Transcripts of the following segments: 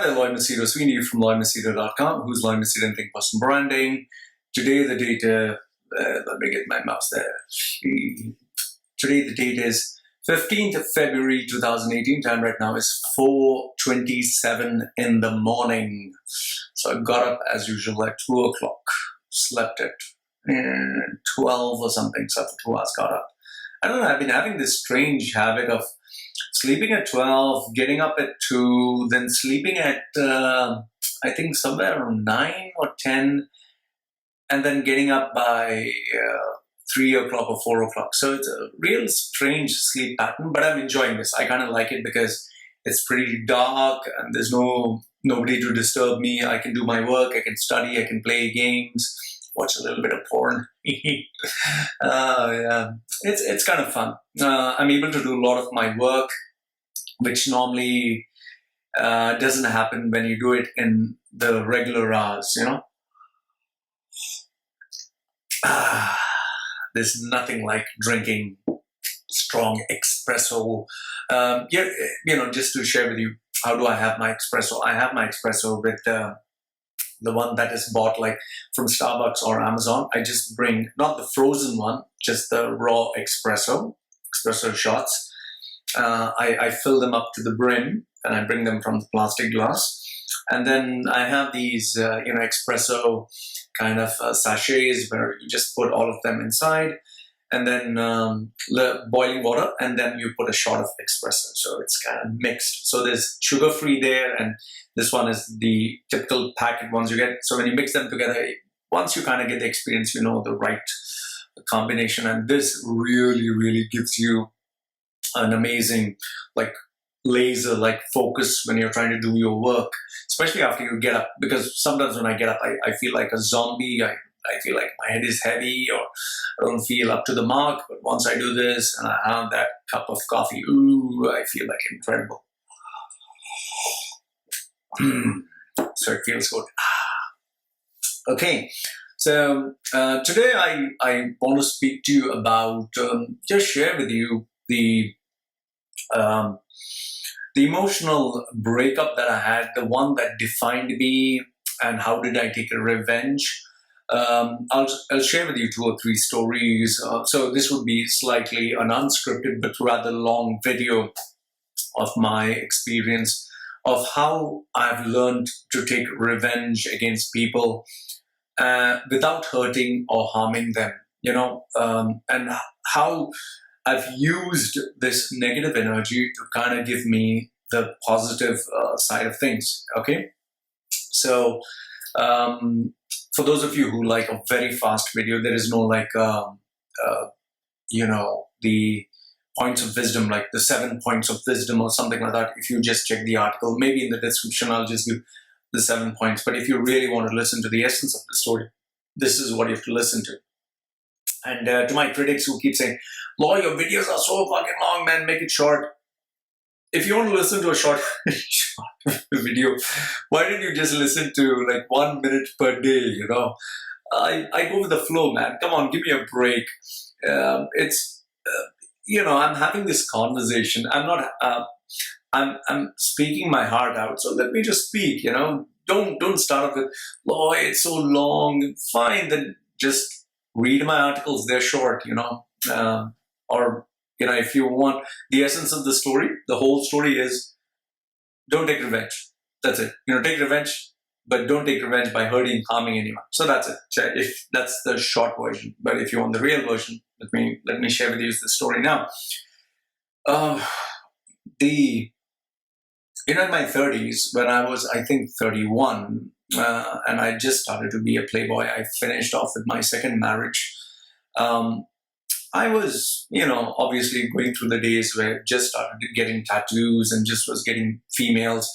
there, Lloyd Machedo, Sweeney from LloydMachedo.com, who's Lloyd Machedo and Think Personal Branding. Today the date, let me get my mouse there. Today the date is 15th of February 2018. Time right now is 4:27 in the morning. So I got up as usual at 2 o'clock, slept at 12 or something, so after 2 hours got up. I don't know, I've been having this strange habit of sleeping at 12, getting up at 2, then sleeping at, I think somewhere around 9 or 10, and then getting up by 3 o'clock or 4 o'clock. So it's a real strange sleep pattern, but I'm enjoying this. I kind of like it because it's pretty dark and there's nobody to disturb me. I can do my work, I can study, I can play games, watch a little bit of porn. Yeah. It's kind of fun. I'm able to do a lot of my work, which normally doesn't happen when you do it in the regular hours, you know. There's nothing like drinking strong espresso. Yeah, you know, just to share with you, how do I have my espresso? I have my espresso with the one that is bought like from Starbucks or Amazon. I just bring, not the frozen one, just the raw espresso shots. I fill them up to the brim and I bring them from the plastic glass. And then I have these, espresso kind of sachets where you just put all of them inside, and then boiling water, and then you put a shot of espresso. So it's kind of mixed. So there's sugar-free there, and this one is the typical packet ones you get. So when you mix them together, once you kind of get the experience, you know the right combination. And this really, really gives you an amazing, like, laser-like focus when you're trying to do your work, especially after you get up. Because sometimes when I get up, I feel like a zombie. I feel like my head is heavy, or I don't feel up to the mark. But once I do this and I have that cup of coffee, ooh, I feel like incredible. So it feels good. Okay, so today I want to speak to you about, just share with you the emotional breakup that I had, the one that defined me, and how did I take a revenge. I'll share with you 2 or 3 stories. So this would be slightly an unscripted but rather long video of my experience of how I've learned to take revenge against people without hurting or harming them, you know, and how I've used this negative energy to kind of give me the positive side of things, okay? So for those of you who like a very fast video, there is no like, the points of wisdom, like the 7 points of wisdom or something like that. If you just check the article, maybe in the description, I'll just give the 7 points. But if you really want to listen to the essence of the story, this is what you have to listen to. And to my critics who keep saying, "Law, your videos are so fucking long, man, make it short." If you want to listen to a short video, why didn't you just listen to like 1 minute per day, you know? I go with the flow, man. Come on, give me a break. I'm having this conversation. I'm speaking my heart out. So let me just speak, you know? Don't start off with, "Oh, it's so long." Fine, then just read my articles. They're short, you know? Or, you know, if you want the essence of the story, the whole story is, don't take revenge. That's it. You know, take revenge, but don't take revenge by hurting, harming anyone. So that's it. So if that's the short version. But if you want the real version, let me share with you the story now. In my 30s, when I was, I think, 31, and I just started to be a playboy, I finished off with my second marriage. I was, obviously going through the days where I just started getting tattoos and just was getting females.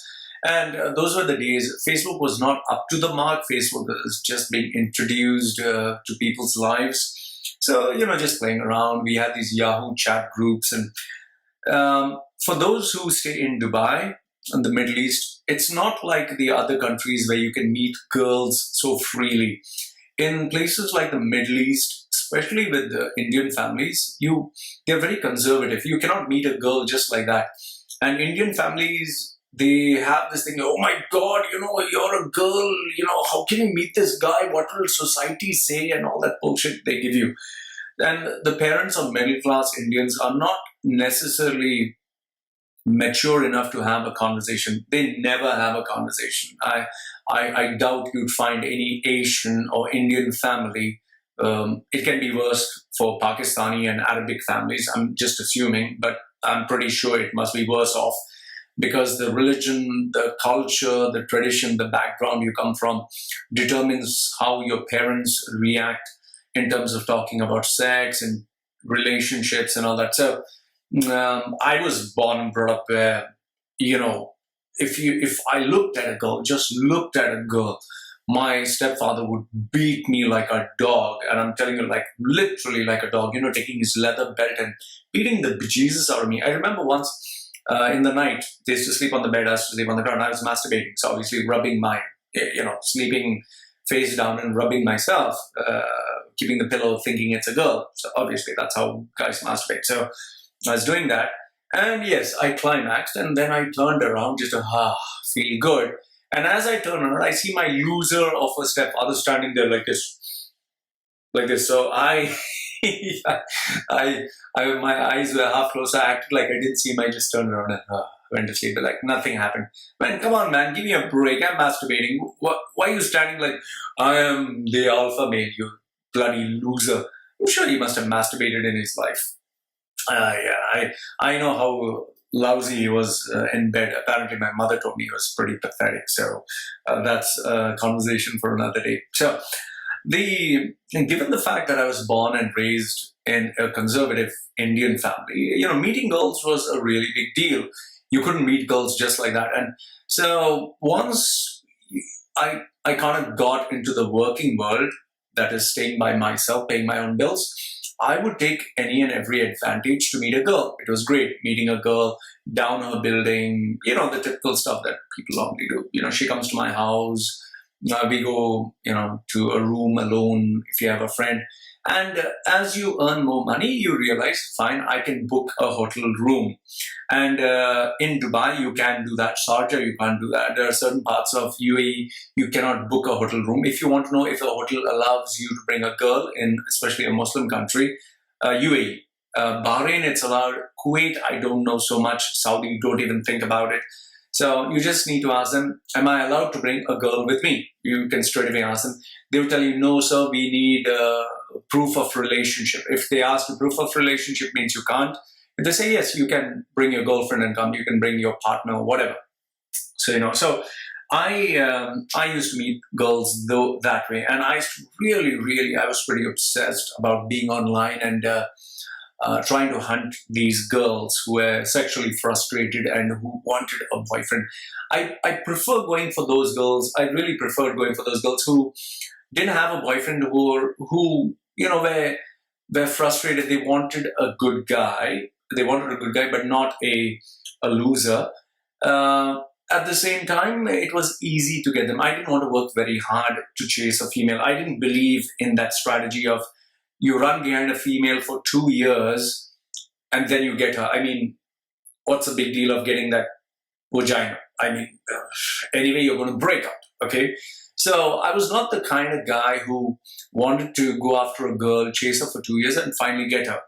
And those were the days Facebook was not up to the mark. Facebook was just being introduced to people's lives. So, just playing around. We had these Yahoo chat groups. And for those who stay in Dubai and the Middle East, it's not like the other countries where you can meet girls so freely. In places like the Middle East, especially with the Indian families, they're very conservative. You cannot meet a girl just like that. And Indian families, they have this thing, oh my God, you're a girl, how can you meet this guy? What will society say? And all that bullshit they give you. And the parents of middle class Indians are not necessarily mature enough to have a conversation. They never have a conversation. I doubt you'd find any Asian or Indian family. It can be worse for Pakistani and Arabic families. I'm just assuming, but I'm pretty sure it must be worse off because the religion, the culture, the tradition, the background you come from determines how your parents react in terms of talking about sex and relationships and all that. So I was born and brought up where, if I looked at a girl, just looked at a girl, my stepfather would beat me like a dog, and I'm telling you, like literally like a dog. Taking his leather belt and beating the bejesus out of me. I remember once in the night, they used to sleep on the bed, I used to sleep on the ground. I was masturbating, so obviously rubbing my, sleeping face down and rubbing myself, keeping the pillow, thinking it's a girl. So obviously that's how guys masturbate. So I was doing that, and yes, I climaxed, and then I turned around just to feel good. And as I turn around, I see my loser of a stepfather standing there like this, like this. So my eyes were half closed. I acted like I didn't see him. I just turned around and went to sleep. But like nothing happened. Man, come on, man, give me a break. I'm masturbating. Why are you standing like I am the alpha male? You bloody loser. I'm sure he must have masturbated in his life. Yeah, I know how lousy he was in bed. Apparently, my mother told me he was pretty pathetic. So that's a conversation for another day. So given the fact that I was born and raised in a conservative Indian family, meeting girls was a really big deal. You couldn't meet girls just like that. And so once I kind of got into the working world, that is staying by myself, paying my own bills, I would take any and every advantage to meet a girl. It was great meeting a girl down her building, the typical stuff that people normally do. She comes to my house, we go, to a room alone if you have a friend. And as you earn more money, you realize, fine, I can book a hotel room. And in Dubai, you can do that. Sharjah, you can't do that. There are certain parts of UAE, you cannot book a hotel room. If you want to know if a hotel allows you to bring a girl in, especially a Muslim country, UAE. Bahrain, it's allowed. Kuwait, I don't know so much. Saudi, don't even think about it. So you just need to ask them, am I allowed to bring a girl with me? You can straight away ask them. They'll tell you, no, sir, we need proof of relationship. If they ask for proof of relationship, means you can't. If they say, yes, you can bring your girlfriend and come, you can bring your partner or whatever. So, so I used to meet girls though that way. And I used to really, I was pretty obsessed about being online and trying to hunt these girls who were sexually frustrated and who wanted a boyfriend. I prefer going for those girls. I really preferred going for those girls who didn't have a boyfriend, who were frustrated. They wanted a good guy. They wanted a good guy, but not a loser. At the same time, it was easy to get them. I didn't want to work very hard to chase a female. I didn't believe in that strategy of you run behind a female for 2 years and then you get her. I mean, what's the big deal of getting that vagina? I mean, anyway, you're going to break up, okay? So I was not the kind of guy who wanted to go after a girl, chase her for 2 years and finally get her.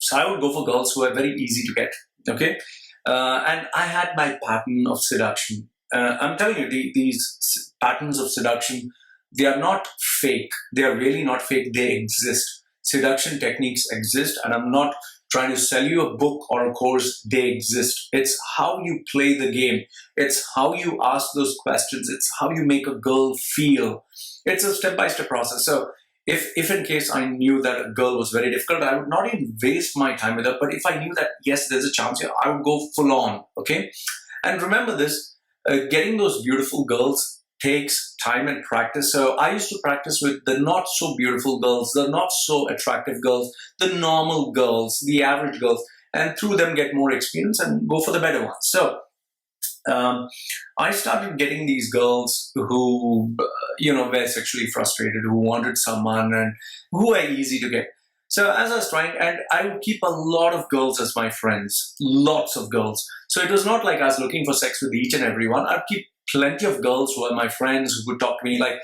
So I would go for girls who are very easy to get, okay? And I had my pattern of seduction. I'm telling you, these patterns of seduction, they are not fake. They are really not fake. They exist. Seduction techniques exist, and I'm not trying to sell you a book or a course. They exist. It's how you play the game. It's how you ask those questions. It's how you make a girl feel. It's a step-by-step process. So if in case I knew that a girl was very difficult, I would not even waste my time with her. But if I knew that, yes, there's a chance here, I would go full on, okay? And remember this, getting those beautiful girls takes time and practice. So I used to practice with the not so beautiful girls, the not so attractive girls, the normal girls, the average girls, and through them get more experience and go for the better ones. So I started getting these girls who, were sexually frustrated, who wanted someone and who were easy to get. So as I was trying, and I would keep a lot of girls as my friends, lots of girls. So it was not like I was looking for sex with each and every one. I'd keep plenty of girls who were my friends who would talk to me. Like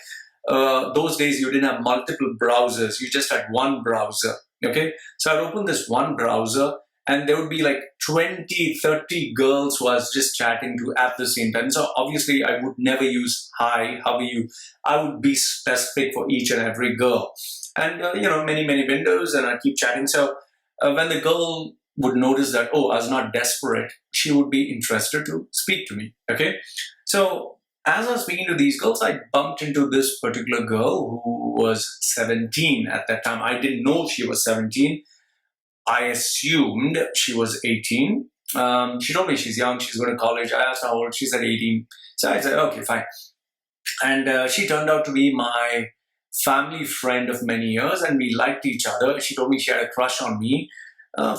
those days, you didn't have multiple browsers; you just had one browser. Okay, so I'd open this one browser, and there would be like 20, 30 girls who I was just chatting to at the same time. So obviously, I would never use "Hi, how are you?" I would be specific for each and every girl, and many windows, and I'd keep chatting. So when the girl would notice that, oh, I was not desperate, she would be interested to speak to me. Okay, so as I was speaking to these girls, I bumped into this particular girl who was 17 at that time. I didn't know she was 17. I assumed she was 18. She told me she's young, she's going to college. I asked her how old, she said 18. So I said, okay, fine. And she turned out to be my family friend of many years, and we liked each other. She told me she had a crush on me.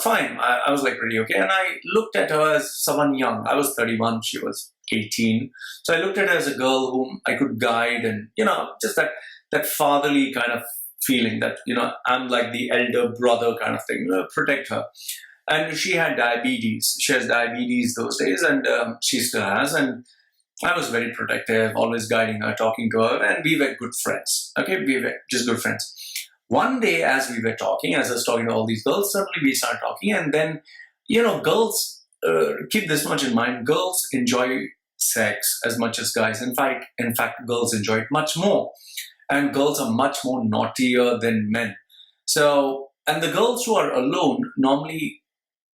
Fine, I was like pretty okay. And I looked at her as someone young. I was 31, she was 18. So I looked at her as a girl whom I could guide, and just that fatherly kind of feeling that I'm like the elder brother kind of thing, protect her. And she had diabetes. She has diabetes those days, and she still has. And I was very protective, always guiding her, talking to her, and we were good friends. Okay, we were just good friends. One day, as we were talking, as I was talking to all these girls, suddenly we started talking, and then, girls, keep this much in mind: girls enjoy sex as much as guys. In fact, girls enjoy it much more, and girls are much more naughtier than men. So, and the girls who are alone normally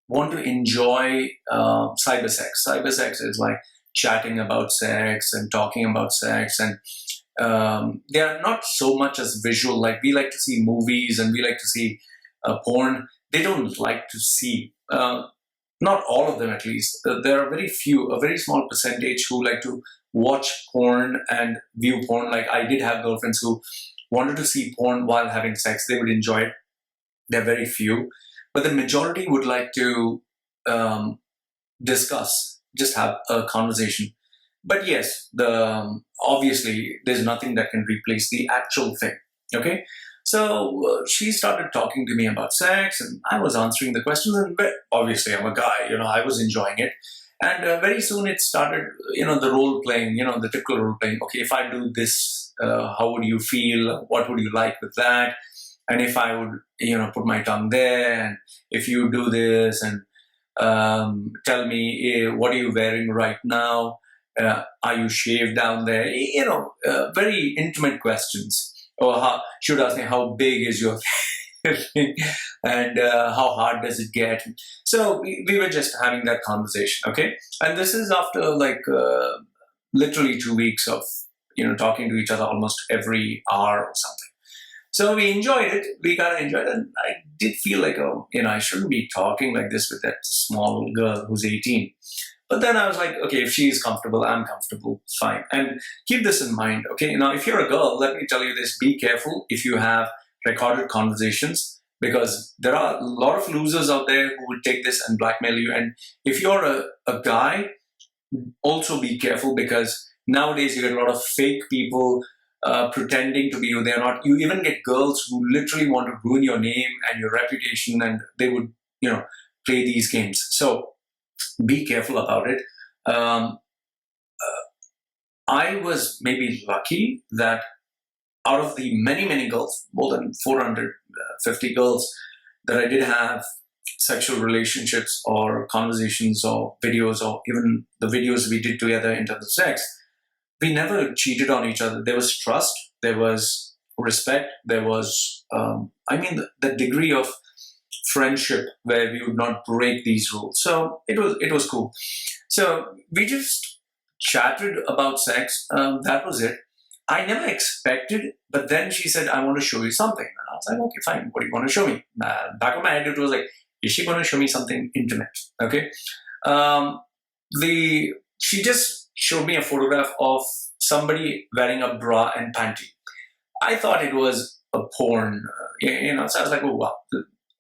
want to enjoy cyber sex. Cyber sex is like chatting about sex and talking about sex, and they are not so much as visual. Like we like to see movies and we like to see porn. They don't like to see, not all of them at least. There are very few, a very small percentage who like to watch porn and view porn. Like I did have girlfriends who wanted to see porn while having sex. They would enjoy it. They're very few, but the majority would like to discuss, just have a conversation. But yes, obviously there's nothing that can replace the actual thing. Okay, so she started talking to me about sex, and I was answering the questions. And obviously, I'm a guy. I was enjoying it, and very soon it started. The role playing. The typical role playing. Okay, if I do this, how would you feel? What would you like with that? And if I would, put my tongue there, and if you do this, and tell me, what are you wearing right now? Are you shaved down there? Very intimate questions. Or she would ask me, how big is your thing? And how hard does it get? So we were just having that conversation, okay? And this is after like literally 2 weeks of talking to each other almost every hour or something. So we enjoyed it. We kind of enjoyed it. And I did feel like, I shouldn't be talking like this with that small girl who's 18. But then I was like, okay, if she's comfortable, I'm comfortable, fine. And keep this in mind, okay? Now, if you're a girl, let me tell you this, be careful if you have recorded conversations, because there are a lot of losers out there who will take this and blackmail you. And if you're a guy, also be careful, because nowadays you get a lot of fake people pretending to be who they're not. You even get girls who literally want to ruin your name and your reputation, and they would, play these games. So be careful about it. I was maybe lucky that out of the many girls, more than 450 girls that I did have sexual relationships or conversations or videos, or even the videos we did together in terms of sex, we never cheated on each other. There was trust, there was respect, there was, the degree of friendship where we would not break these rules. So it was cool. So we just chatted about sex. That was it. I never expected, but then she said, I want to show you something. And I was like, okay, fine. What do you want to show me? Back of my head, it was like, is she going to show me something intimate? Okay. She just showed me a photograph of somebody wearing a bra and panty. I thought it was a porn, so I was like, oh, wow.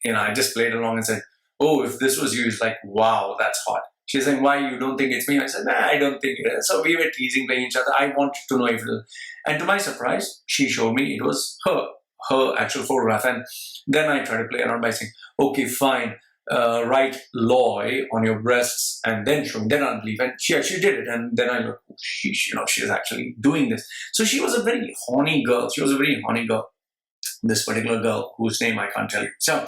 I just played along and said, oh, if this was you, it's like, wow, that's hot. She's saying, why, you don't think it's me? I said, nah, I don't think it is. So we were teasing, playing each other. I wanted to know if it was. And to my surprise, she showed me it was her her actual photograph. And then I try to play around by saying, okay, fine, write Loy on your breasts and then show me. Then I'll believe. And she did it. And then I look, oh, she's actually doing this. So she was a very horny girl. This particular girl whose name I can't tell you. So,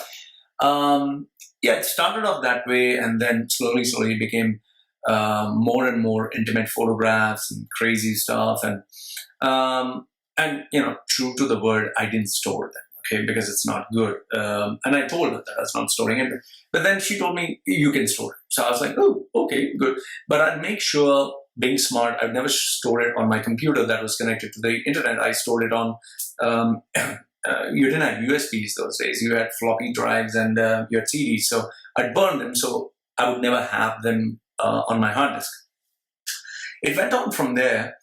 yeah, it started off that way, and then slowly it became more and more intimate photographs and crazy stuff. And true to the word, I didn't store them, okay, because it's not good. And I told her that I was not storing it. But then she told me, you can store it. So I was like, oh, okay, good. But I'd make sure, being smart, I'd never store it on my computer that was connected to the internet. I stored it on, you didn't have USBs those days. You had floppy drives and you had CDs. So I'd burn them, so I would never have them on my hard disk. It went on from there.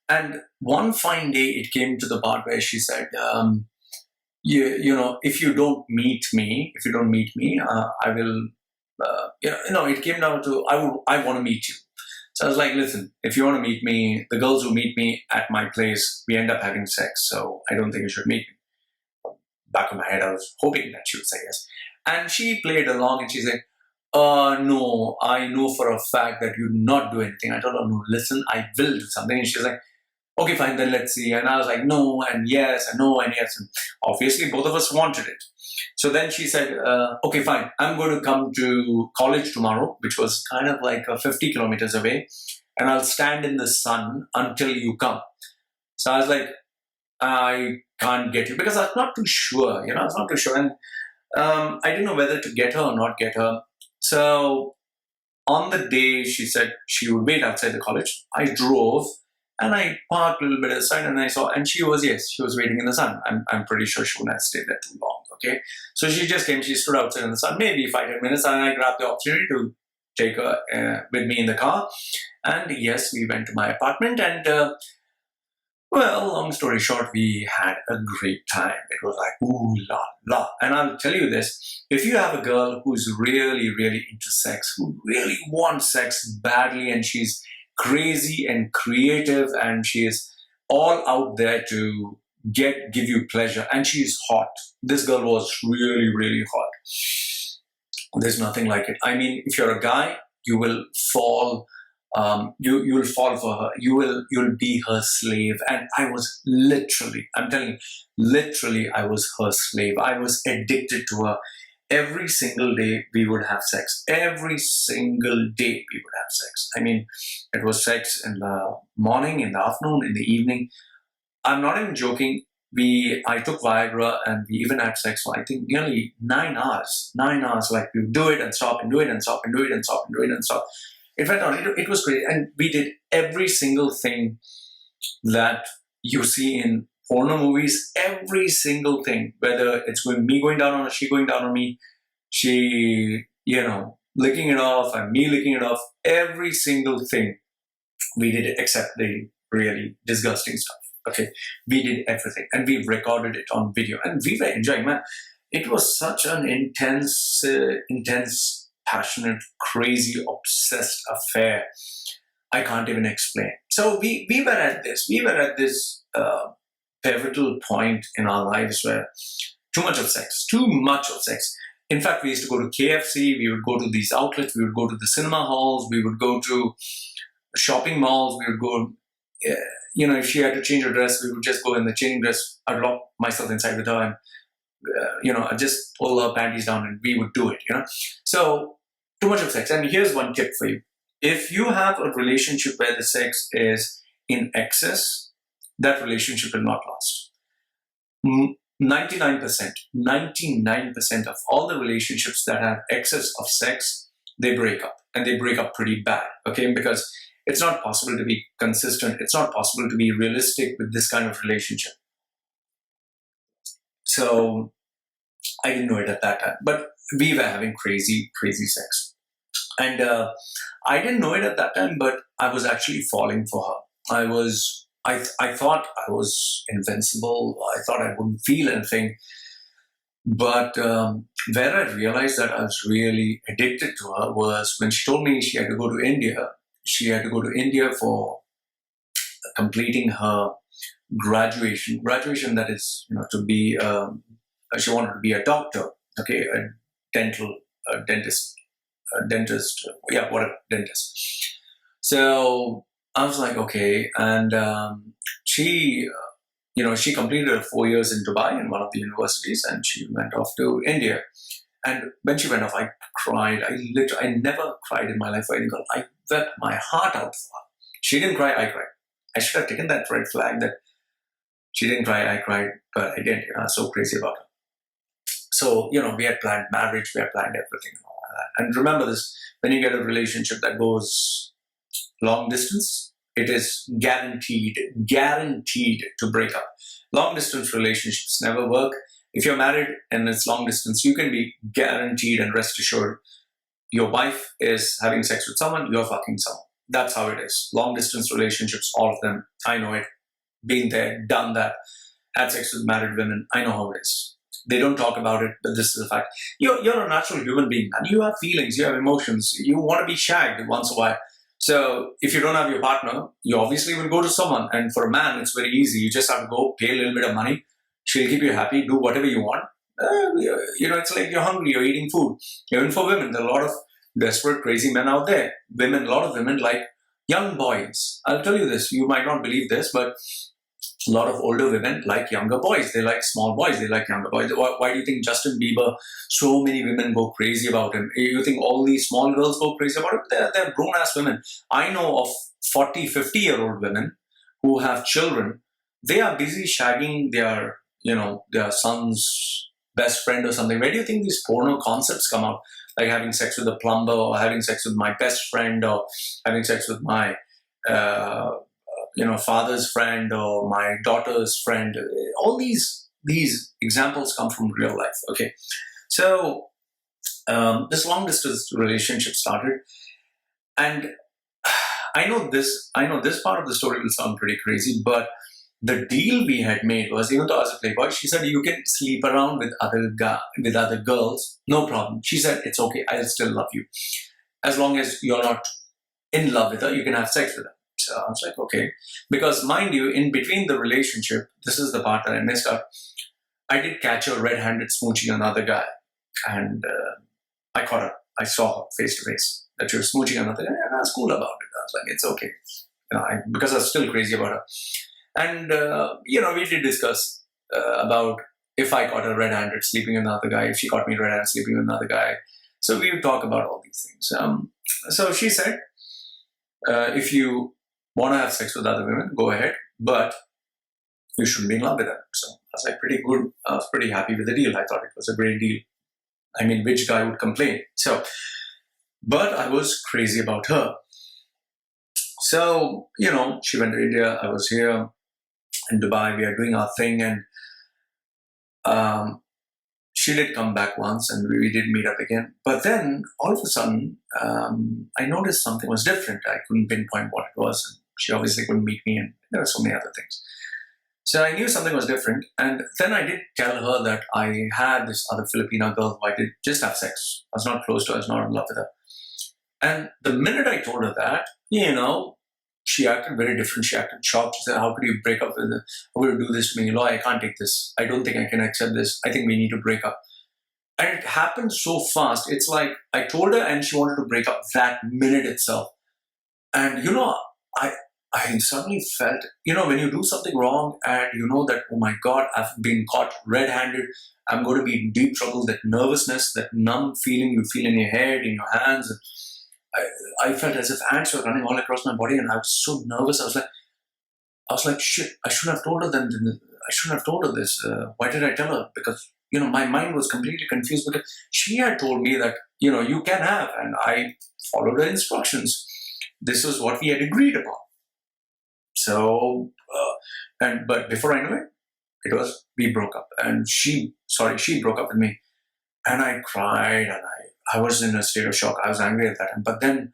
And one fine day, it came to the part where she said, if you don't meet me, I will, it came down to, I want to meet you. So I was like, listen, if you want to meet me, the girls who meet me at my place, we end up having sex. So I don't think you should meet me. Back of my head, I was hoping that she would say yes. And she played along and she said, no, I know for a fact that you not do anything. I told her, no, listen, I will do something. And she's like, okay, fine, then let's see. And I was like, no, and yes, and no, and yes. And obviously, both of us wanted it. So then she said, okay, fine, I'm going to come to college tomorrow, which was kind of like 50 kilometers away, and I'll stand in the sun until you come. So I was like, I can't get you, because I was not too sure, I was not too sure. And I didn't know whether to get her or not get her. So on the day she said she would wait outside the college, I drove and I parked a little bit aside and I saw, and she was waiting in the sun. I'm pretty sure she wouldn't have stayed there too long, okay? So she just came, she stood outside in the sun, maybe 5-10 minutes, and I grabbed the opportunity to take her with me in the car. And yes, we went to my apartment and, well, long story short, we had a great time. It was like, ooh la la. And I'll tell you this, if you have a girl who's really, really into sex, who really wants sex badly, and she's crazy and creative, and she is all out there to give you pleasure, and she's hot. This girl was really, really hot. There's nothing like it. I mean, if you're a guy, you will fall. You'll fall for her. You'll be her slave. And I was literally, I'm telling you, literally, I was her slave. I was addicted to her. Every single day we would have sex. Every single day we would have sex. I mean, it was sex in the morning, in the afternoon, in the evening. I'm not even joking. I took Viagra and we even had sex for, I think, nearly 9 hours. 9 hours. Like, we would do it and stop and do it and stop and do it and stop and do it and stop. It went on. It was great. And we did every single thing that you see in porno movies, every single thing, whether it's me going down on her, she going down on me, she, licking it off and me licking it off, every single thing we did it except the really disgusting stuff. Okay. We did everything and we recorded it on video and we were enjoying, man. It was such an intense, passionate, crazy, obsessed affair. I can't even explain. So we were at this pivotal point in our lives where too much of sex. In fact, we used to go to KFC, we would go to these outlets, we would go to the cinema halls, we would go to shopping malls, we would go, if she had to change her dress, we would just go in the changing dress. I'd lock myself inside with her and, I'd just pull her panties down and we would do it, So, too much of sex. And here's one tip for you. If you have a relationship where the sex is in excess, that relationship will not last. 99% of all the relationships that have excess of sex, they break up. And they break up pretty bad, okay? Because it's not possible to be consistent. It's not possible to be realistic with this kind of relationship. So, I didn't know it at that time. But we were having crazy, crazy sex. And I didn't know it at that time, but I was actually falling for her. I thought I was invincible. I thought I wouldn't feel anything. But where I realized that I was really addicted to her was when she told me she had to go to India. She had to go to India for completing her graduation, that is, to be, she wanted to be a doctor, okay, a dental, a dentist, yeah, whatever, dentist. So I was like, okay. And she, she completed her 4 years in Dubai in one of the universities, and she went off to India. And when she went off, I cried. I never cried in my life for any girl. I wept my heart out for her. She didn't cry, I cried. I should have taken that red flag that she didn't cry, I cried, but I didn't. I was so crazy about her. So, we had planned marriage, we had planned everything and all that. And remember this, when you get a relationship that goes long distance, it is guaranteed to break up. Long distance relationships never work. If you're married and it's long distance, you can be guaranteed and rest assured your wife is having sex with someone, you're fucking someone. That's how it is. Long distance relationships, all of them, I know it. Been there, done that, had sex with married women, I know how it is. They don't talk about it, but this is a fact. You're a natural human being, and you have feelings, you have emotions, you want to be shagged once in a while. So if you don't have your partner, you obviously will go to someone. And for a man, it's very easy. You just have to go, pay a little bit of money. She'll keep you happy, do whatever you want. It's like you're hungry, you're eating food. Even for women, there are a lot of desperate, crazy men out there. A lot of women like young boys. I'll tell you this, you might not believe this, but a lot of older women like younger boys. They like small boys. They like younger boys. Why do you think Justin Bieber, so many women go crazy about him? You think all these small girls go crazy about him? They're grown-ass women. I know of 40, 50-year-old women who have children. They are busy shagging their son's best friend or something. Where do you think these porno concepts come out? Like having sex with a plumber, or having sex with my best friend, or having sex with my father's friend or my daughter's friend. All these examples come from real life. Okay, so this long distance relationship started, and I know this part of the story will sound pretty crazy, but the deal we had made was, even though I was a playboy, she said, you can sleep around with other girls, no problem. She said, it's okay, I'll still love you. As long as you're not in love with her, you can have sex with her. So I was like, okay. Because mind you, in between the relationship, this is the part that I messed up, I did catch her red-handed smooching another guy. And I caught her. I saw her face to face, that she was smooching another guy, and I was cool about it. I was like, it's okay. Because I was still crazy about her. And, we did discuss about if I caught her red-handed sleeping with another guy, if she caught me red-handed sleeping with another guy. So we would talk about all these things. So she said, if you want to have sex with other women, go ahead, but you shouldn't be in love with them. So I was like, pretty good. I was pretty happy with the deal. I thought it was a great deal. I mean, which guy would complain? So, but I was crazy about her. So, she went to India, I was here in Dubai, we are doing our thing, and she did come back once, and we did meet up again. But then, all of a sudden, I noticed something was different. I couldn't pinpoint what it was, and she obviously couldn't meet me, and there were so many other things. So I knew something was different, and then I did tell her that I had this other Filipina girl who I did just have sex. I was not close to her, I was not in love with her. And the minute I told her that, she acted very different. She acted shocked. She said, how could you break up with her? How could you do this to me? I can't take this. I don't think I can accept this. I think we need to break up. And it happened so fast. It's like I told her and she wanted to break up that minute itself. And, I suddenly felt, when you do something wrong and you know that, oh my God, I've been caught red-handed, I'm going to be in deep trouble, that nervousness, that numb feeling you feel in your head, in your hands. I felt as if ants were running all across my body, and I was so nervous. I was like, shit, I shouldn't have told her then. I shouldn't have told her this. Why did I tell her? Because, my mind was completely confused, because she had told me that, you can have, and I followed her instructions. This was what we had agreed upon. So, but before I knew it, we broke up, and she broke up with me, and I cried, and I was in a state of shock. I was angry at that time. But then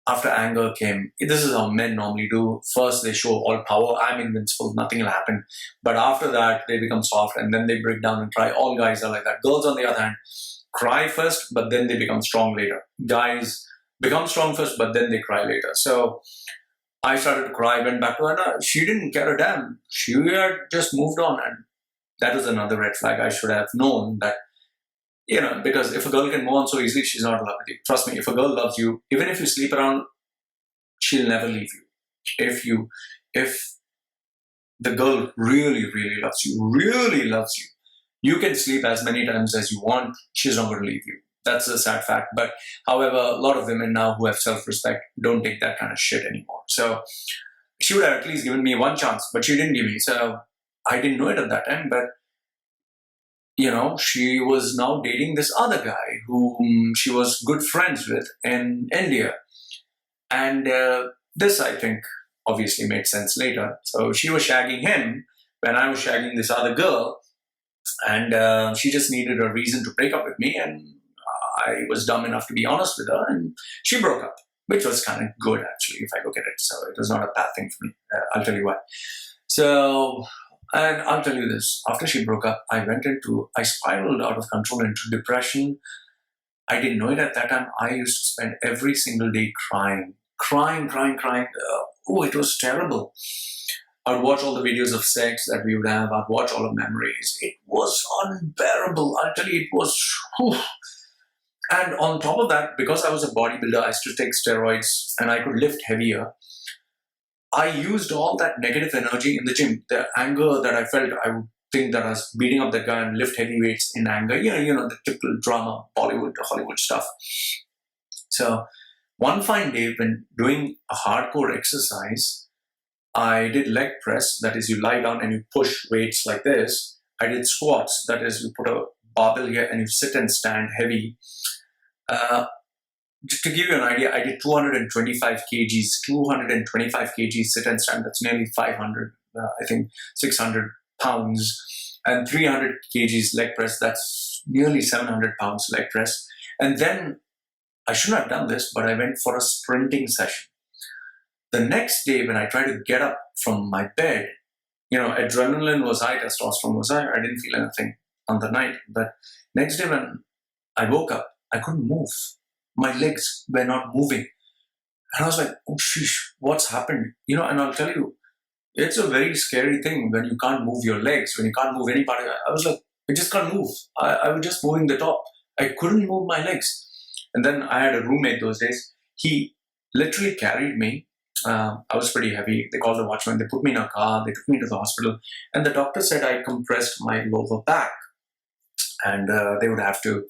after anger came, this is how men normally do. First, they show all power. I'm invincible. Nothing will happen. But after that, they become soft, and then they break down and cry. All guys are like that. Girls, on the other hand, cry first, but then they become strong later. Guys become strong first, but then they cry later. So I started to cry, went back to her. No, she didn't care a damn. She had just moved on. And that was another red flag. I should have known that, because if a girl can move on so easily, she's not in love with you. Trust me, if a girl loves you, even if you sleep around, she'll never leave you. If the girl really, really loves you, you can sleep as many times as you want. She's not going to leave you. That's a sad fact. But however, a lot of women now who have self-respect don't take that kind of shit anymore. So she would have at least given me one chance, but she didn't give me. So I didn't know it at that time. But she was now dating this other guy whom she was good friends with in India. And this, I think, obviously made sense later. So she was shagging him when I was shagging this other girl. And she just needed a reason to break up with me. And I was dumb enough to be honest with her. And she broke up, which was kind of good, actually, if I look at it. So it was not a bad thing for me. I'll tell you why. So, and I'll tell you this. After she broke up, I spiraled out of control into depression. I didn't know it at that time. I used to spend every single day crying. It was terrible. I'd watch all the videos of sex that we would have. I'd watch all the memories. It was unbearable. I'll tell you, it was... And on top of that, because I was a bodybuilder, I used to take steroids and I could lift heavier. I used all that negative energy in the gym. The anger that I felt, I would think that I was beating up that guy and lift heavy weights in anger. The typical drama, Bollywood, Hollywood stuff. So one fine day when doing a hardcore exercise, I did leg press. That is, you lie down and you push weights like this. I did squats. That is, you put a barbell here and you sit and stand heavy. To give you an idea, I did 225 kgs sit and stand. That's nearly 500, I think 600 pounds. And 300 kgs leg press. That's nearly 700 pounds leg press. And then I shouldn't have done this, but I went for a sprinting session. The next day, when I tried to get up from my bed, adrenaline was high, testosterone was high. I didn't feel anything on the night. But next day when I woke up, I couldn't move. My legs were not moving. And I was like, oh, sheesh, what's happened? And I'll tell you, it's a very scary thing when you can't move your legs, when you can't move any part of it. I was like, I just can't move. I was just moving the top. I couldn't move my legs. And then I had a roommate those days. He literally carried me. I was pretty heavy. They called the watchman. They put me in a car. They took me to the hospital. And the doctor said I compressed my lower back. And they would have to,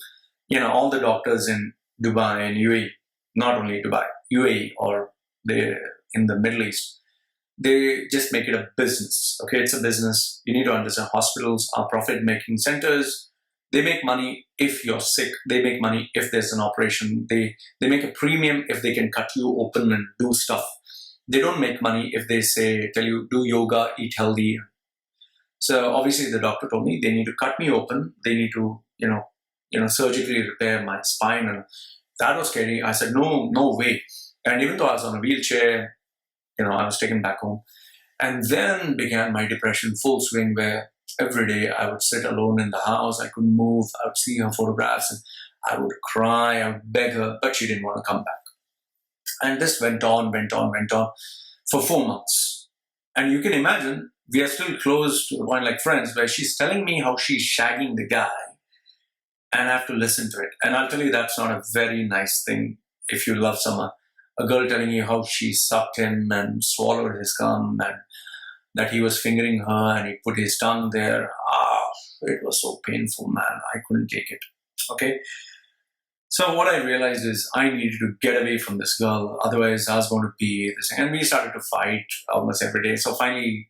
all the doctors in Dubai and UAE, not only Dubai, UAE or in the Middle East, they just make it a business. Okay, it's a business. You need to understand hospitals are profit-making centers. They make money if you're sick. They make money if there's an operation. They make a premium if they can cut you open and do stuff. They don't make money if they tell you, do yoga, eat healthy. So obviously the doctor told me they need to cut me open. They need to, surgically repair my spine. And that was scary. I said, no way. And even though I was on a wheelchair, I was taken back home. And then began my depression full swing, where every day I would sit alone in the house. I couldn't move. I would see her photographs and I would cry. I would beg her, but she didn't want to come back. And this went on for 4 months. And you can imagine, we are still close to the point like friends, where she's telling me how she's shagging the guy and I have to listen to it. And I'll tell you, that's not a very nice thing if you love someone. A girl telling you how she sucked him and swallowed his cum and that he was fingering her and he put his tongue there. It was so painful, man. I couldn't take it. Okay? So what I realized is I needed to get away from this girl. Otherwise, I was going to be this thing. And we started to fight almost every day. So finally,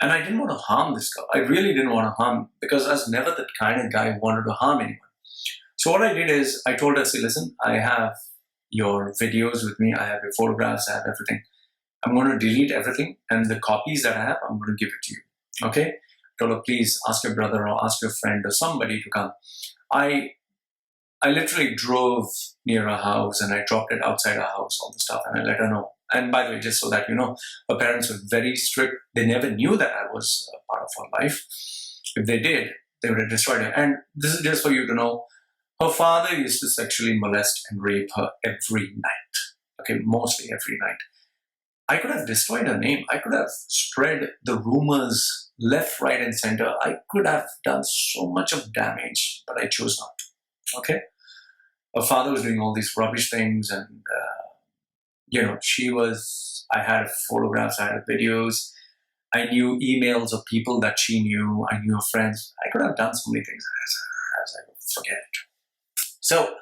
and I didn't want to harm this girl. I really didn't want to harm, because I was never that kind of guy who wanted to harm anyone. So what I did is I told her, say, listen, I have your videos with me. I have your photographs. I have everything. I'm going to delete everything. And the copies that I have, I'm going to give it to you. Okay? I told her, please ask your brother or ask your friend or somebody to come. I literally drove near her house and I dropped it outside her house, all the stuff, and I let her know. And by the way, just so that you know, her parents were very strict. They never knew that I was a part of her life. If they did, they would have destroyed her. And this is just for you to know, her father used to sexually molest and rape her every night. Okay, mostly every night. I could have destroyed her name. I could have spread the rumors left, right, and center. I could have done so much of damage, but I chose not to. Okay? Her father was doing all these rubbish things, and I had photographs, I had videos, I knew emails of people that she knew, I knew her friends. I could have done so many things as I would forget it. So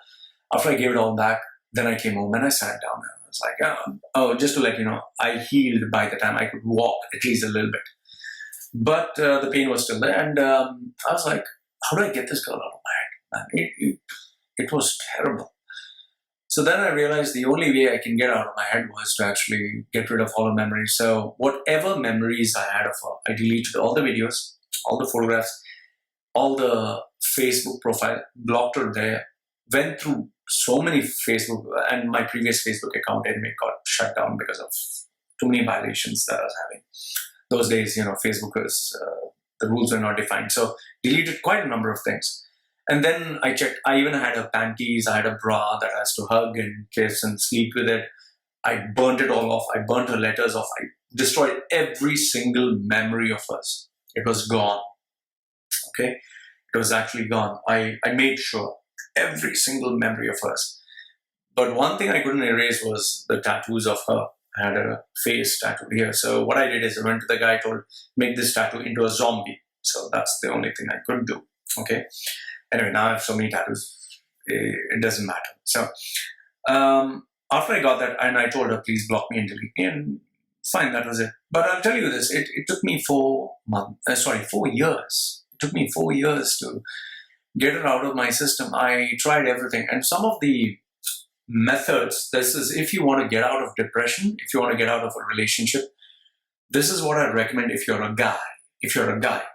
after I gave it all back, then I came home and I sat down and I was like, oh, just to let you know, I healed by the time I could walk at least a little bit. But the pain was still there, and I was like, how do I get this girl out of my head? Man, it was terrible. So then I realized the only way I can get out of my head was to actually get rid of all the memories. So whatever memories I had of her, I deleted all the videos, all the photographs, all the Facebook profile, blocked her there, went through so many Facebook, and my previous Facebook account anyway got shut down because of too many violations that I was having. Those days, Facebook was, the rules were not defined. So deleted quite a number of things. And then I checked, I even had her panties, I had a bra that I was to hug and kiss and sleep with it. I burnt it all off. I burnt her letters off. I destroyed every single memory of hers. It was gone. Okay? It was actually gone. I made sure every single memory of hers. But one thing I couldn't erase was the tattoos of her. I had a face tattooed here. So what I did is I went to the guy, told, make this tattoo into a zombie. So that's the only thing I could do. Okay? Anyway, now I have so many tattoos, it doesn't matter. So after I got that, and I told her, please block me and delete me, and fine, that was it. But I'll tell you this, it took me 4 years. It took me 4 years to get it out of my system. I tried everything. And some of the methods, this is if you want to get out of depression, if you want to get out of a relationship, this is what I recommend if you're a guy. If you're a guy,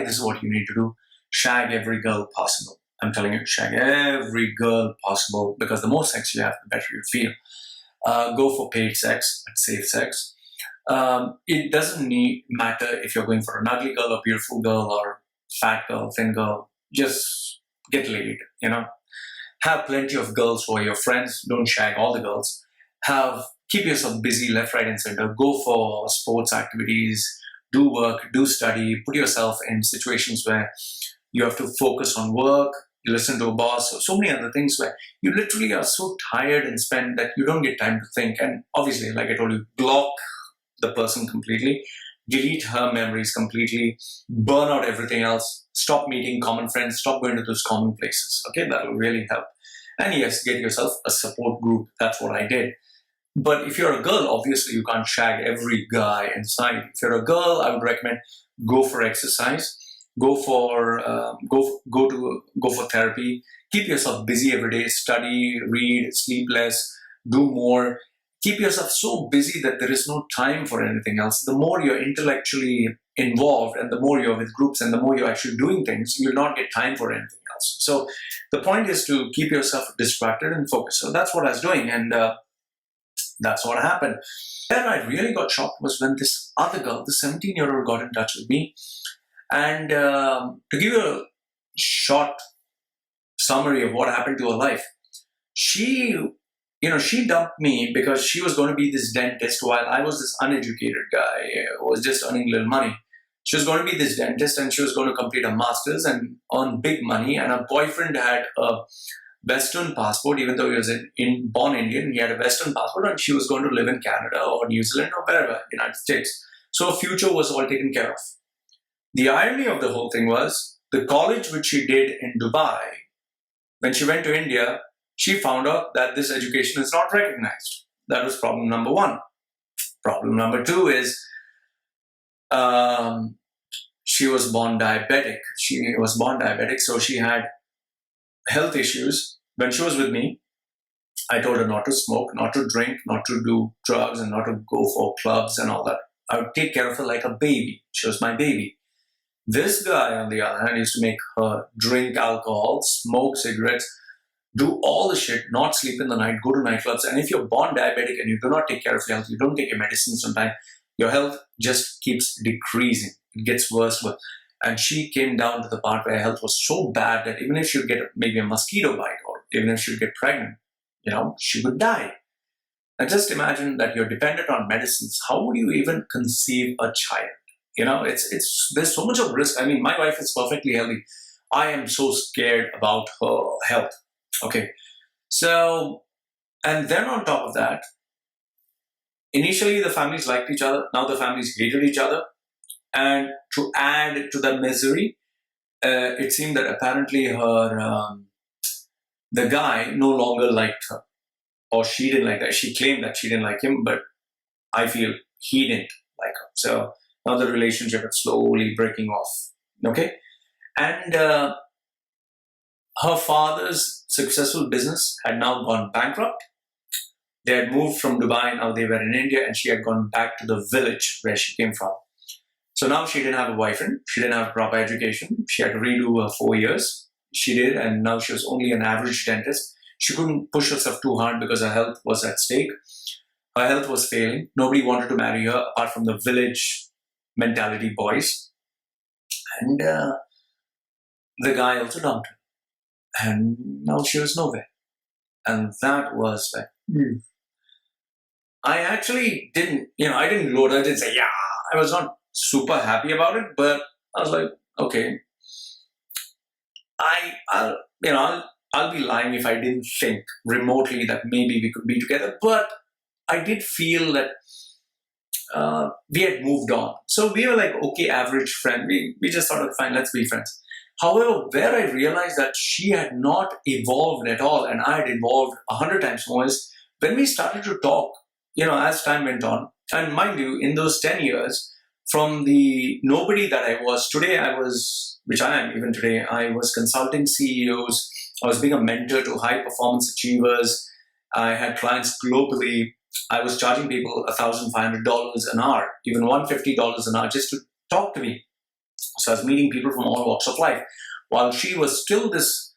this is what you need to do. Shag every girl possible. I'm telling you, shag every girl possible, because the more sex you have, the better you feel. Go for paid sex, but safe sex. It doesn't matter if you're going for an ugly girl, a beautiful girl, or fat girl, thin girl. Just get laid, Have plenty of girls who are your friends. Don't shag all the girls. Keep yourself busy left, right, and center. Go for sports activities. Do work, do study. Put yourself in situations where you have to focus on work, you listen to a boss, so many other things where you literally are so tired and spent that you don't get time to think. And obviously, like I told you, block the person completely, delete her memories completely, burn out everything else, stop meeting common friends, stop going to those common places. Okay, that will really help. And yes, get yourself a support group. That's what I did. But if you're a girl, obviously you can't shag every guy inside. If you're a girl, I would recommend go for exercise. Go for therapy. Keep yourself busy every day. Study, read, sleep less, do more. Keep yourself so busy that there is no time for anything else. The more you're intellectually involved, and the more you're with groups, and the more you're actually doing things, you'll not get time for anything else. So the point is to keep yourself distracted and focused. So that's what I was doing, and that's what happened. Then I really got shocked was when this other girl, the 17-year-old, got in touch with me. And to give you a short summary of what happened to her life, she dumped me because she was going to be this dentist while I was this uneducated guy who was just earning little money. She was going to be this dentist, and she was going to complete a master's and earn big money. And her boyfriend had a Western passport, even though he was born Indian, he had a Western passport, and she was going to live in Canada or New Zealand or wherever, United States. So her future was all taken care of. The irony of the whole thing was, the college which she did in Dubai, when she went to India, she found out that this education is not recognized. That was problem number one. Problem number two is, she was born diabetic. So she had health issues. When she was with me, I told her not to smoke, not to drink, not to do drugs, and not to go for clubs and all that. I would take care of her like a baby. She was my baby. This guy, on the other hand, used to make her drink alcohol, smoke cigarettes, do all the shit, not sleep in the night, go to nightclubs. And if you're born diabetic and you do not take care of your health, you don't take your medicines on time, your health just keeps decreasing. It gets worse. And she came down to the part where her health was so bad that even if she would get maybe a mosquito bite, or even if she would get pregnant, she would die. And just imagine that you're dependent on medicines. How would you even conceive a child? It's there's so much of risk. I mean, my wife is perfectly healthy. I am so scared about her health. Okay. So, and then on top of that, initially the families liked each other. Now the families hated each other. And to add to the misery, it seemed that apparently the guy no longer liked her, or she didn't like her. She claimed that she didn't like him, but I feel he didn't like her. So now the relationship is slowly breaking off. Okay, and her father's successful business had now gone bankrupt. They had moved from Dubai. Now they were in India, and she had gone back to the village where she came from. So now she didn't have a boyfriend. She didn't have proper education. She had to redo her 4 years. She did, and now she was only an average dentist. She couldn't push herself too hard because her health was at stake. Her health was failing. Nobody wanted to marry her apart from the village mentality boys. And the guy also dumped her. And now she was nowhere. And that was like, I actually didn't, I didn't gloat. I didn't say, yeah, I was not super happy about it, but I was like, okay, I'll be lying if I didn't think remotely that maybe we could be together. But I did feel that we had moved on. So we were like, okay, average friend. We just thought, fine, let's be friends. However, where I realized that she had not evolved at all and I had evolved 100 times more is when we started to talk, as time went on. And mind you, in those 10 years, from the nobody that I was, today I was, which I am even today, I was consulting CEOs. I was being a mentor to high performance achievers. I had clients globally. I was charging people $1,500 an hour, even $150 an hour just to talk to me. So I was meeting people from all walks of life. While she was still this,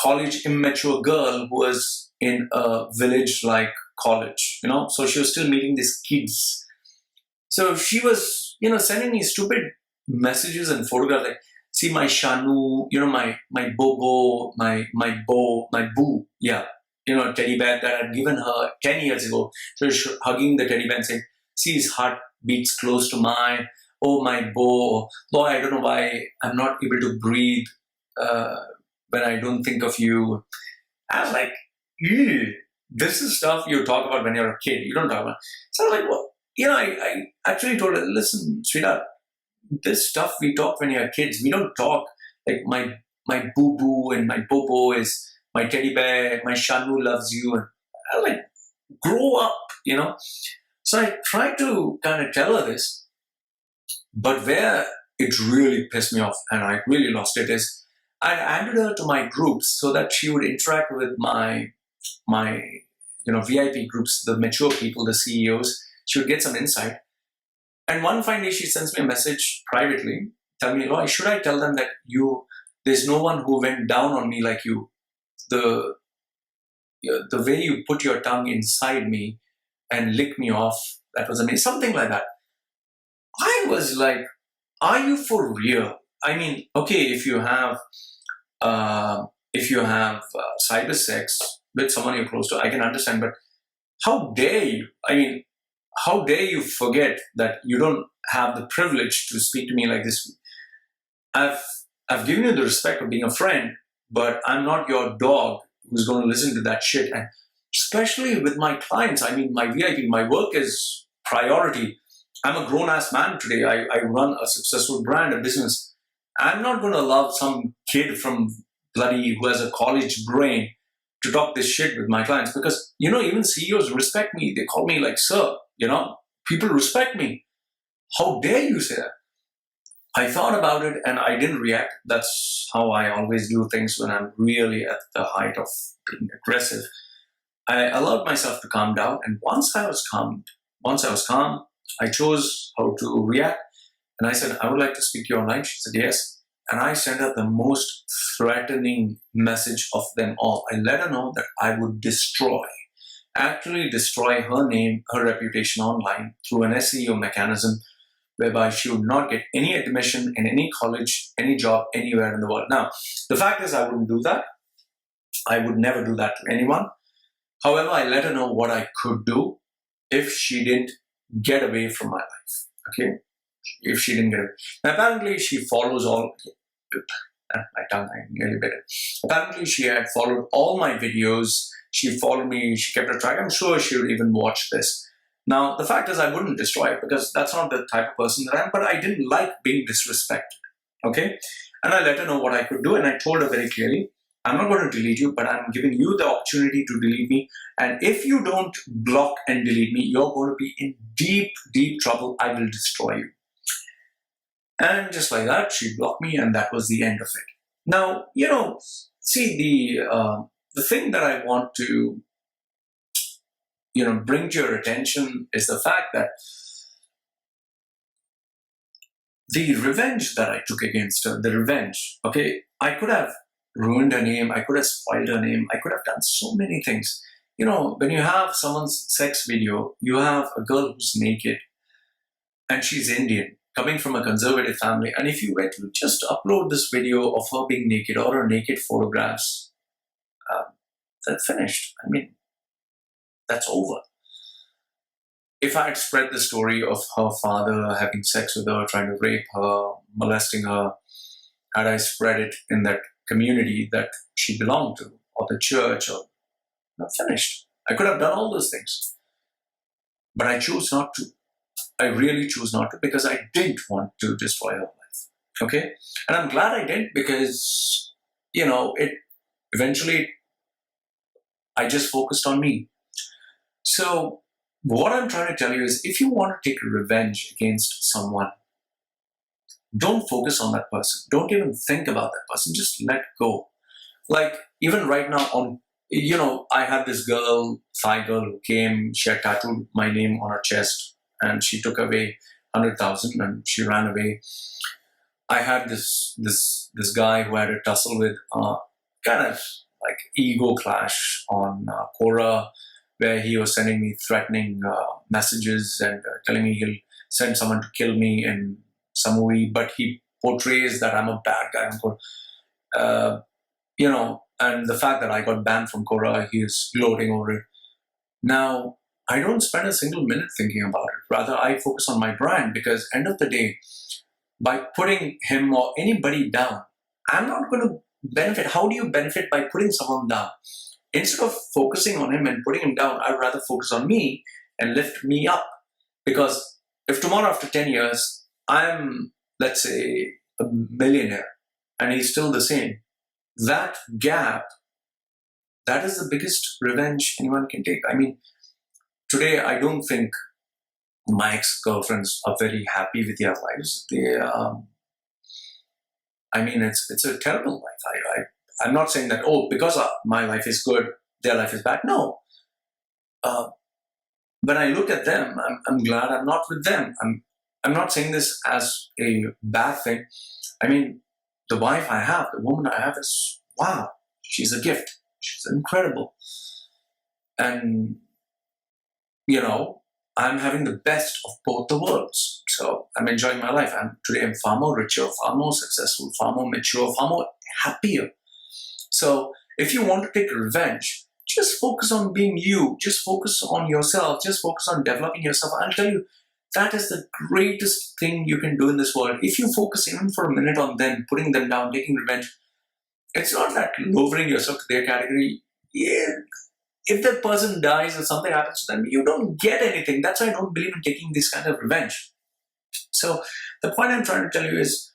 college immature girl who was in a village like college, so she was still meeting these kids. So she was, sending me stupid messages and photographs like, see my Shanu, my Bobo, my Boo, yeah, teddy bear that I'd given her 10 years ago. So she's hugging the teddy bear and saying, see his heart beats close to mine. Oh, my Bo, Lord, I don't know why I'm not able to breathe when I don't think of you. I was like, ew, this is stuff you talk about when you're a kid. You don't talk about. So I was like, well, I actually told her, listen, sweetheart, this stuff we talk when you're kids. We don't talk like my boo-boo and my bobo is my teddy bear, my Shanu loves you. And I was like, grow up, So I tried to kind of tell her this, but where it really pissed me off and I really lost it is I added her to my groups so that she would interact with my VIP groups, the mature people, the CEOs. She would get some insight. And one fine day she sends me a message privately, tell me, Roy, should I tell them that there's no one who went down on me like you? The way you put your tongue inside me and lick me off, that was amazing. Something like that. I was like, are you for real? I mean, okay, if you have cyber sex with someone you're close to, I can understand, but how dare you? I mean, how dare you forget that you don't have the privilege to speak to me like this? I've given you the respect of being a friend, but I'm not your dog who's going to listen to that shit. And especially with my clients, I mean, my VIP, my work is priority. I'm a grown-ass man today. I run a successful brand, a business. I'm not going to allow some kid from bloody who has a college brain to talk this shit with my clients because, even CEOs respect me. They call me like, sir, people respect me. How dare you say that? I thought about it and I didn't react. That's how I always do things when I'm really at the height of being aggressive. I allowed myself to calm down. And once I was calm, I chose how to react. And I said, I would like to speak to you online. She said, yes. And I sent her the most threatening message of them all. I let her know that I would actually destroy her name, her reputation online through an SEO mechanism whereby she would not get any admission in any college, any job, anywhere in the world. Now, the fact is I wouldn't do that. I would never do that to anyone. However, I let her know what I could do if she didn't get away from my life. Okay, if she didn't get away. Now, apparently, she follows all. My tongue, I nearly bit it. Apparently, she had followed all my videos. She followed me. She kept a track. I'm sure she would even watch this. Now, the fact is, I wouldn't destroy it because that's not the type of person that I am. But I didn't like being disrespected. Okay, and I let her know what I could do, and I told her very clearly, I'm not going to delete you, but I'm giving you the opportunity to delete me. And if you don't block and delete me, you're going to be in deep, deep trouble. I will destroy you. And just like that, she blocked me, and that was the end of it. Now, see, the thing that I want to, bring to your attention is the fact that the revenge that I took against her, okay, I could have ruined her name, I could have spoiled her name, I could have done so many things. When you have someone's sex video, you have a girl who's naked, and she's Indian, coming from a conservative family, and if you were to just upload this video of her being naked or her naked photographs, that's finished. I mean, that's over. If I had spread the story of her father having sex with her, trying to rape her, molesting her, had I spread it in that community that she belonged to, or the church, or not finished. I could have done all those things. But I chose not to. I really chose not to because I didn't want to destroy her life. Okay? And I'm glad I didn't because, it eventually, I just focused on me. So, what I'm trying to tell you is if you want to take revenge against someone, don't focus on that person. Don't even think about that person. Just let go. Like, even right now I had this girl, Thai girl, who came, she had tattooed my name on her chest, and she took away 100,000 and she ran away. I had this guy who I had a tussle with, kind of like ego clash on Quora, where he was sending me threatening messages and telling me he'll send someone to kill me in some movie, but he portrays that I'm a bad guy. And the fact that I got banned from Quora, he is gloating over it. Now, I don't spend a single minute thinking about it. Rather, I focus on my brand because end of the day, by putting him or anybody down, I'm not going to benefit. How do you benefit by putting someone down? Instead of focusing on him and putting him down, I'd rather focus on me and lift me up. Because if tomorrow after 10 years, I'm, let's say, a millionaire and he's still the same, that gap, that is the biggest revenge anyone can take. I mean, today I don't think my ex-girlfriends are very happy with their lives. It's a terrible life. I'm not saying that, because my life is good, their life is bad. No. When I look at them, I'm glad I'm not with them. I'm not saying this as a bad thing. I mean, the wife I have, the woman I have is, wow, she's a gift. She's incredible. And, I'm having the best of both the worlds. So I'm enjoying my life. Today I'm far more richer, far more successful, far more mature, far more happier. So if you want to take revenge, just focus on being you. Just focus on yourself. Just focus on developing yourself. I'll tell you, that is the greatest thing you can do in this world. If you focus even for a minute on them, putting them down, taking revenge, it's not that lowering yourself to their category. Yeah. If that person dies or something happens to them, you don't get anything. That's why I don't believe in taking this kind of revenge. So the point I'm trying to tell you is,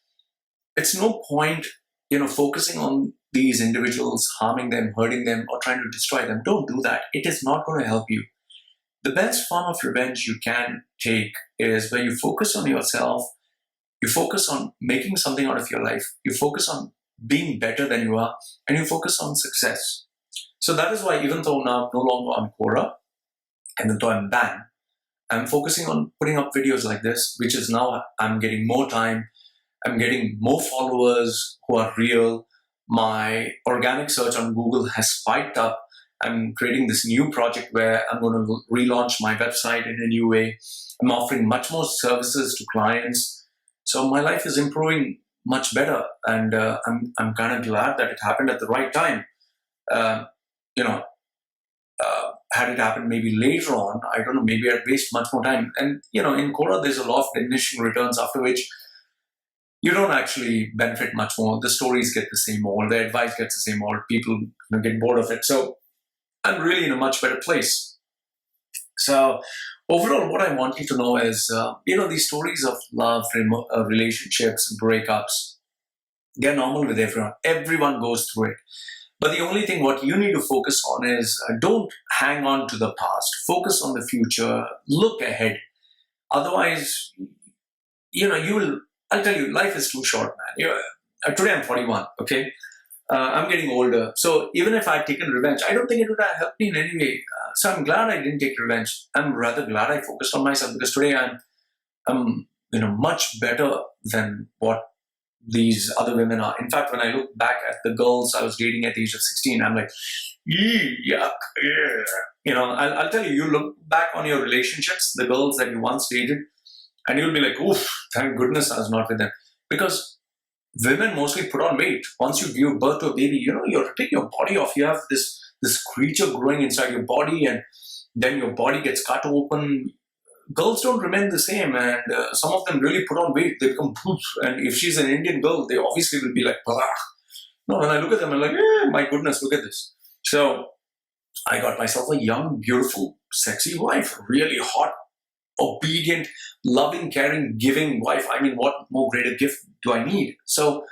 it's no point, focusing on these individuals, harming them, hurting them, or trying to destroy them. Don't do that. It is not going to help you. The best form of revenge you can take is where you focus on yourself, you focus on making something out of your life, you focus on being better than you are, and you focus on success. So that is why even though now I'm no longer on Quora, even though I'm banned, I'm focusing on putting up videos like this, which is now I'm getting more time, I'm getting more followers who are real. My organic search on Google has spiked up. I'm creating this new project where I'm going to relaunch my website in a new way. I'm offering much more services to clients. So my life is improving much better. And I'm kind of glad that it happened at the right time. had it happen maybe later on, I don't know, maybe I'd waste much more time. And, in Quora, there's a lot of diminishing returns, after which you don't actually benefit much more. The stories get the same old, the advice gets the same old, people get bored of it. So I'm really in a much better place. So overall, what I want you to know is, these stories of love, relationships, breakups, they're normal with everyone. Everyone goes through it. But the only thing what you need to focus on is don't hang on to the past. Focus on the future. Look ahead. Otherwise, I'll tell you, life is too short, man. Today I'm 41, okay? I'm getting older. So even if I'd taken revenge, I don't think it would have helped me in any way. So I'm glad I didn't take revenge. I'm rather glad I focused on myself, because today I'm much better than what these other women are. In fact, when I look back at the girls I was dating at the age of 16, I'm like, yuck, yeah. I'll tell you, you look back on your relationships, the girls that you once dated, and you'll be like, oof, thank goodness I was not with them. Because women mostly put on weight. Once you give birth to a baby, you're ripping your body off. You have this creature growing inside your body, and then your body gets cut open. Girls don't remain the same, and some of them really put on weight. They become poof. And if she's an Indian girl, they obviously will be like, bah. No, when I look at them, I'm like, my goodness, look at this. So I got myself a young, beautiful, sexy wife, really hot, obedient, loving, caring, giving wife. I mean, what more greater gift do I need? So,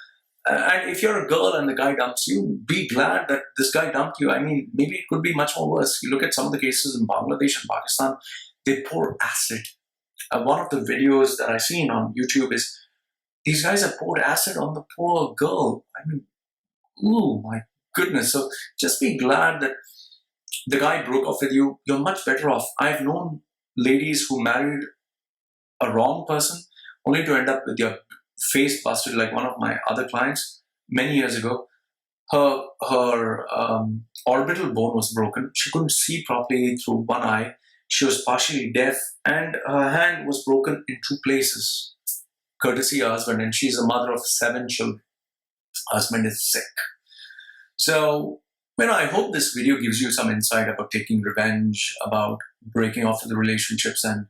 and if you're a girl and the guy dumps you, be glad that this guy dumped you. I mean, maybe it could be much more worse. You look at some of the cases in Bangladesh and Pakistan, they pour acid. One of the videos that I've seen on YouTube is these guys have poured acid on the poor girl. I mean, ooh, my goodness. So just be glad that the guy broke off with you. You're much better off. I've known ladies who married a wrong person only to end up with their face busted, like one of my other clients many years ago. Her orbital bone was broken. She couldn't see properly through one eye. She was partially deaf, and her hand was broken in 2 places, courtesy her husband, and she's a mother of 7 children. Her husband is sick. So, I hope this video gives you some insight about taking revenge, about breaking off with the relationships and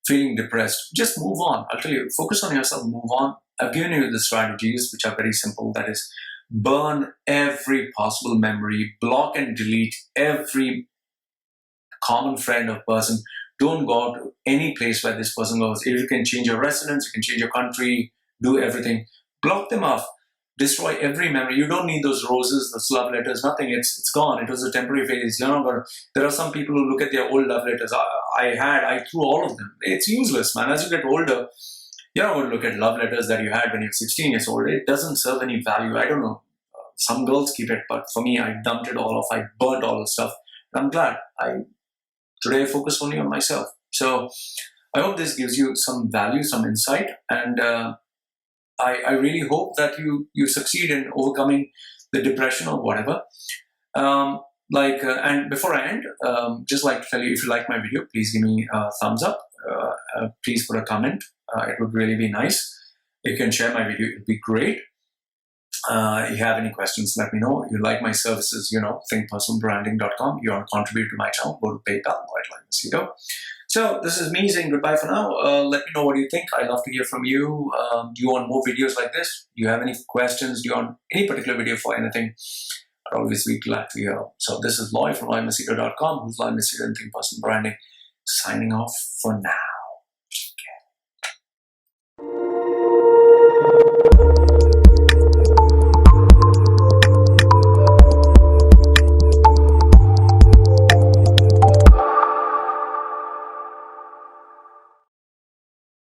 feeling depressed. Just move on. I'll tell you, focus on yourself, move on. I've given you the strategies, which are very simple. That is, burn every possible memory, block and delete every common friend or person. Don't go out to any place where this person goes. If you can change your residence, you can change your country, do everything. Block them off. Destroy every memory. You don't need those roses, those love letters, nothing. It's gone. It was a temporary phase. You're not gonna. There are some people who look at their old love letters. I threw all of them. It's useless, man. As you get older, you're not going to look at love letters that you had when you're 16 years old. It doesn't serve any value. I don't know. Some girls keep it, but for me, I dumped it all off. I burned all the stuff. I'm glad. Today I focus only on myself. So I hope this gives you some value, some insight, and I really hope that you succeed in overcoming the depression or whatever. And before I end, just like to tell you, if you like my video, please give me a thumbs up. Please put a comment. It would really be nice. You can share my video. It would be great. If you have any questions, let me know. If you like my services, thinkpersonalbranding.com. You want to contribute to my channel, go to PayPal, Machedo. So this is me saying goodbye for now. Let me know what you think. I'd love to hear from you. Do you want more videos like this? Do you have any questions? Do you want any particular video for anything? I'd always be glad to hear. So this is Loy from LoyMachedo.com, who's Loy Machedo and Think Personal Branding, signing off for now.